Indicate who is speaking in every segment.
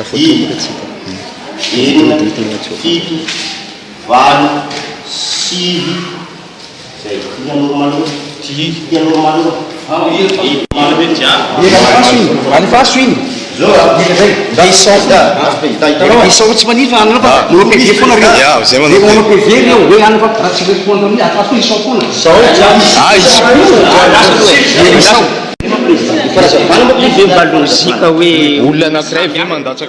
Speaker 1: fito, valo, sivy, zay normal normal
Speaker 2: any faso iny isao tsy manifa anapa PV foana PV hoe anapa raha tsy répondre amin'ny afaso isao foana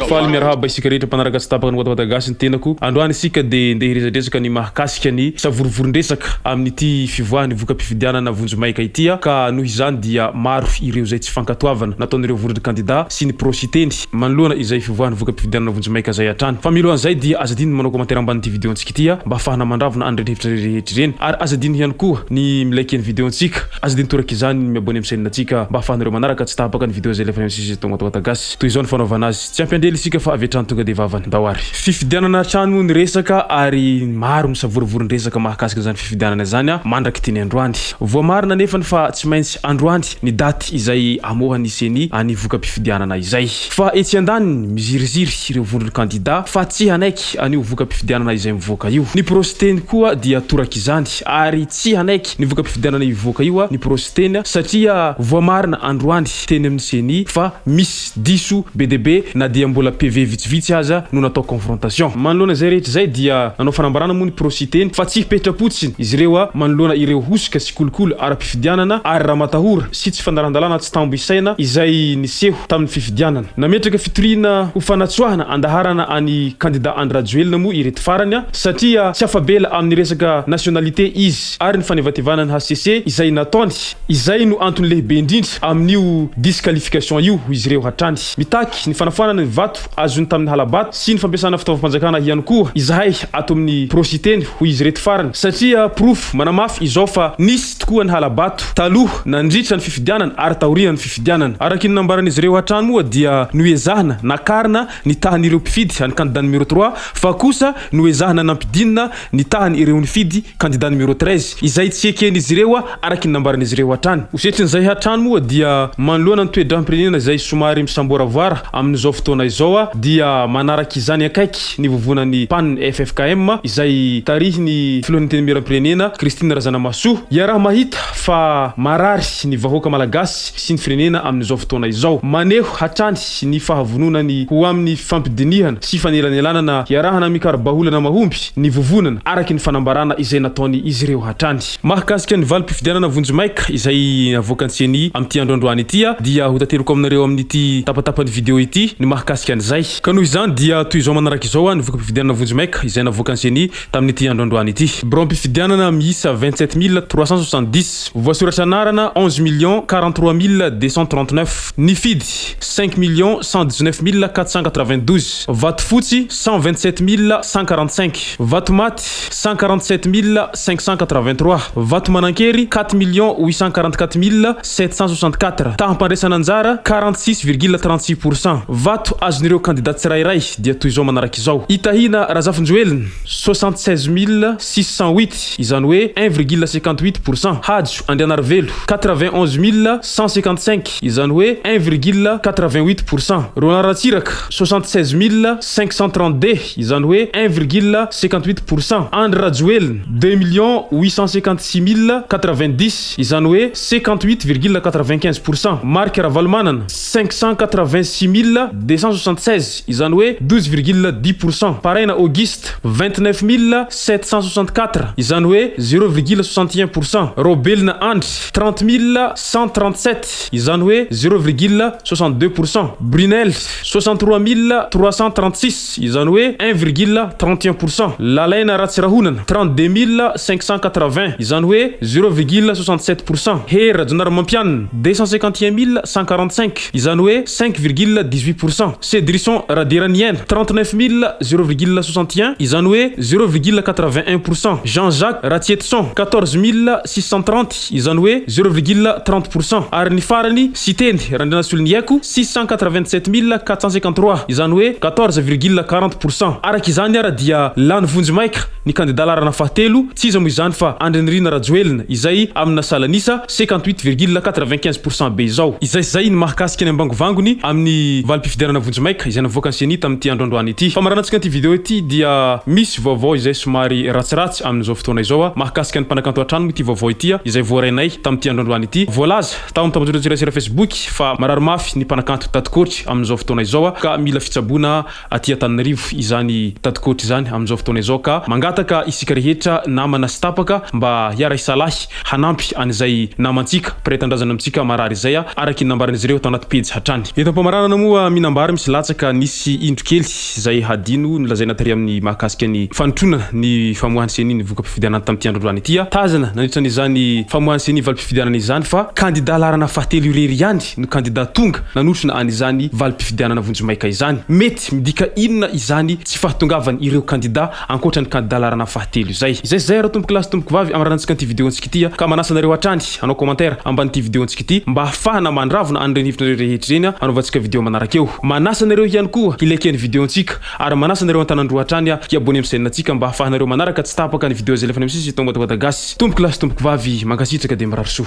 Speaker 3: faly miarahaba isika rehetra mpanaraka sy tapaka ny Ouattaragasy ny tenako androany isika dia ndeha hiresadresaka ny mahakasika ny savorovorondresaka amin'ity fivoahany voka-pifidianana vonjomaika itya ka noho izany dia maro ireo zay tsy fankatoavana nataon'ireo vorondry candidat sy ny prositeny manoloana izay fivoahany voka-pifidianana vonjomaika zay hatrany fa milohan'izay dia azadiny manao commentaire ambanin'ity vidéontsika itya mba ahafahana mandravona andrehitra rehetra ireny ary azadiny ihany koa ny milaiky ny vidéontsika azadiny toraka izany miabony amin'ny chaîne-natsika mba ahafahanareo manaraka tsy tapaka ny vidéo zay lefa misy tonga Ouattaragasy toy izao ny fanaovana azy tsy ampy andely isika fa avy hatrany tonga de vavany dahoary fifidianana trano ny resaka ary maro misavorovoro-resaka mahakasika zany fifidianana zany mandraky tiny androany voamarina nefa fa tsy maintsy androany ny daty izay amohany iseny any voka-pifidianana izay fa etsy andaniny miziriziry ireo vondrony candidat fa tsy hanaiky anio voka-pifidianana izay mivoaka io ny prositeny koa dia toraka izany ary tsy hanaiky ny voka-pifidianana mivoaka io ny prositeny satria voamarina androany teny amin'ny seny fa misy diso BDB na dia mbola PV vitsivitsy aza no natao confrontation manoloana zay rehetra zay dia nanao fanambarana moa ny prositeny fa tsy hipetrapotsiny izy ireo manoloana ireo hosika sy kolokolo ara-pifidianana ary raha matahora sy tsy fandarandalana tsy tambo isaina izay niseho tamin'ny fifidianana nametraka fitoriana ho fanatsoahana andaharana any candidat Andry Rajoelina moa ireto farany satria tsy afabela amin'ny resaka nationalité izy ary ny fanevativana ny HCC izay nataony izay no antony lehibe indrindra amin'io disqualification io izy ireo hatrany mitaky ny fanafanana ny vato azony tamin'ny halabato sy ny fampiasana fitaovam-panjakana ihany koa izahay ato amin'ny prositeny ho izy reto farany satria proof manamafy izao fa nisy tokoa ny halabato taloha nandritra ny fifidianana ary taoriana ny fifidianana araky ny nambaran'izy ireo hatrany moa dia noezahana nakarina ny tahan'ireo mpifidy any candidat numéro 3 fa kosa noezahana nampidinina ny tahany ireo nifidy candidat numéro 13 izay tsy eken'izy ireo araky ny nambaran'izy ireo hatrany osetrin'izay hatrany moa dia manoloana ny toedram-pirenena izay somary misamboravoara amin'izao fotoana izao dia manaraky izany akaiky ny vovonan'ny PAN FFKM izay tarihiny filohan'ny teny miram-pirenena Christine Razanamaso ia raha mahita fa marary ny vahoaka malagasy sy ny firenena amin'izao fotoana izao maneho hatrany ny fahavononany ho amin'ny fampidinihana sy fanelanelana iarahana mikarabaholana mahomby ny vovonana araky ny fanambarana izay nataony izy ireo hatrany mahakasika ny valim-pifidianana vonjomaika izay avoakantseny amin'ity androandroany ity dia ho tateloko aminareo amin'ity tapatapany vidéo ity ny mahakasika an'izay ka noho izany dia toy izao manaraka izao ny voka-pifidianana vonjomaika izay navoakanseny tamin'ity androandroany ity brom-pifidianana miisa 27 370 voasoratra anarana 11 43 239 nifidy 5 119 492 vato fotsy 127 145 vato maty 147 583 vato manankery 4 844 764 tahampandresana anjara 46,36%. Vato azon'ireo candidat tsirairay dia toy izao manaraka izao. Itahina Razafinjoelina 76 608 izany hoe 1,58%. Hajo Andrianarivelo 91 155 izany hoe 1,88%. Ronaratsiraka 76 532 izany hoe 1,58%. Andry Rajoelina 2 856 090 izany hoe 58,95%. Marc Ravalomanana 586 276 izany hoe 12,10%. Pareina Auguste 29 764 izany hoe 0,61%. Robelina Andry 30 137 izany hoe 0,62%. Brunel 63 336 izany hoe 1,31%. Lalaina Ratsirahonana 32 580 izany hoe 0,67%. Hera Jonarmampianina 251 145 izany hoe 5,18%. Cédrisson Raderanienne 39 0,61 izany hoe 0,81%. Jean-Jacques Ratietson 14 630 izany hoe 0,30%. Ary ny farany Siteny Randrianasoloniaiko 687 453 izany hoe 14,40%. Araka izany ara dia lany vonjomaika ny candidat larana fahatelo tsy iza moa izany fa Andrinirina Rajoelina izay amina salanisa 58,95%. 75% be zao. Izay ny mahakasika ny ambangovangony amin'ny valim-pifidianana vonjimaika izay navoaka ny senita amin'ity androandroany ity. Fa maranantsika an'ity vidéo ity dia misy vaovao izay somary ratsiratsy amin'izao fotoana izao mahakasika ny mpanakanto an-trano ity vaovao ity izay voarainay tamin'ity androandroany ity. Voalaza tao amin'ny tambazotra Facebook fa marary mafy ny mpanakanto Tatikoatry amin'izao fotoana izao ka mila fitsaboana aty Antananarivo izany Tatikoatry izany amin'izao fotoana izao ka mangataka isika rehetra namana sy tapaka mba hiara isalahy hanampy an'izay namantsika mpiray-tandrazana amintsika marary izay araky ny nambaran'izy ireo tao anaty pejy hatrany. Eto ampamaranana moa minambary misy latsaka nisy indro kely izay hadino nolazaina tary amin'ny mahakasika ny fanotronana ny famoahany seni ny voka-pifidianana tamin'ity androandroany ity tazana nandritran' izany famoahany seni valim-pifidianana izany fa kandida larana fahatelo irery ihany no kandida tonga nanotrona an'izany valim-pifidianana vonjimaika izany. Mety midika inona izany tsy fahatongavany ireo kandida ankoatra ny kandida larana fahatelo izay. Izay raha tomboky lasy tomboky vavy amaranantsika an'ity vidéontsika ity ka manasanareo hatrany anao commentaire amban'ity vidéontsika ity mba hafahana mandravona an'ireny hevitry rehetra reny anaovantsika vidéo manarakeo. Manasanareo ihany koa hilaiken'ny vidéontsika ary manasanareo antanandro hatrany hiabone amin'ny chaîne-ntsika mba hafahanareo manaraka tsy tapaka ny vidéo zay lefa ny misy tombo Madagasikara. Tomboky lasy tomboky vavy mankasitraka de mirary soa.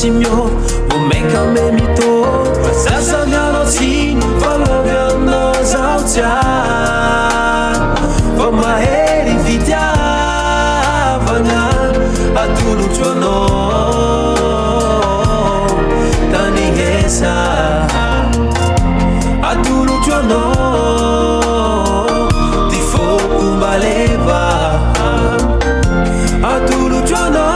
Speaker 4: Simio, umeka me mito, sasa miano sino, falo viano zautia, vama heri vitia, vanga atulu chono, tani hesa, atulu chono, tifo kumbaleva, atulu chono.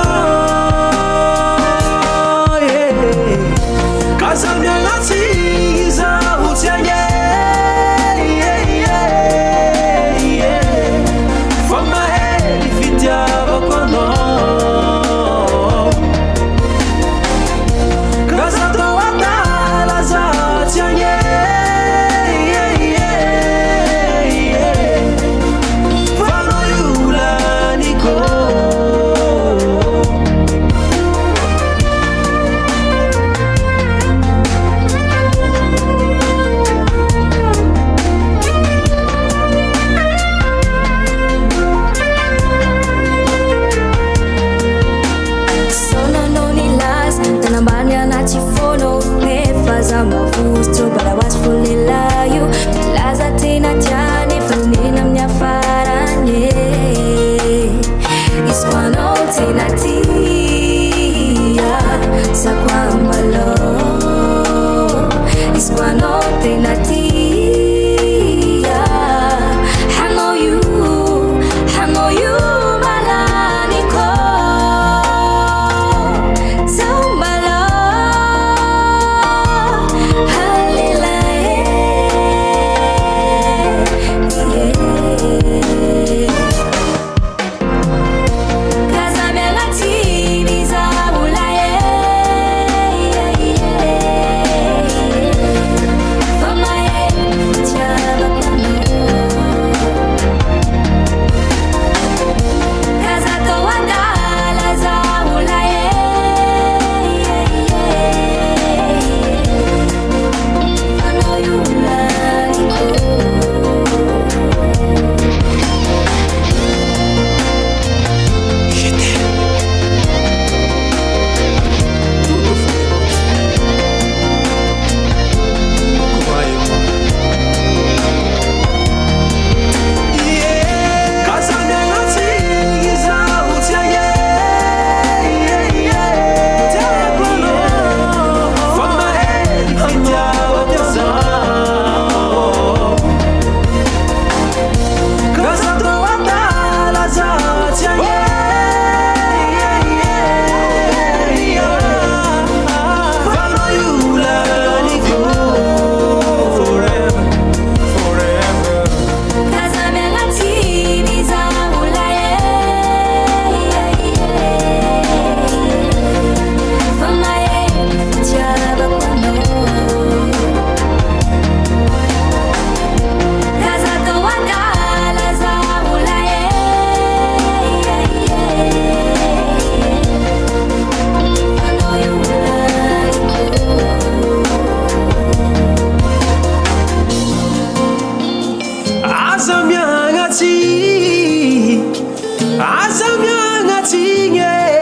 Speaker 5: Hallelujah.
Speaker 4: fatigné.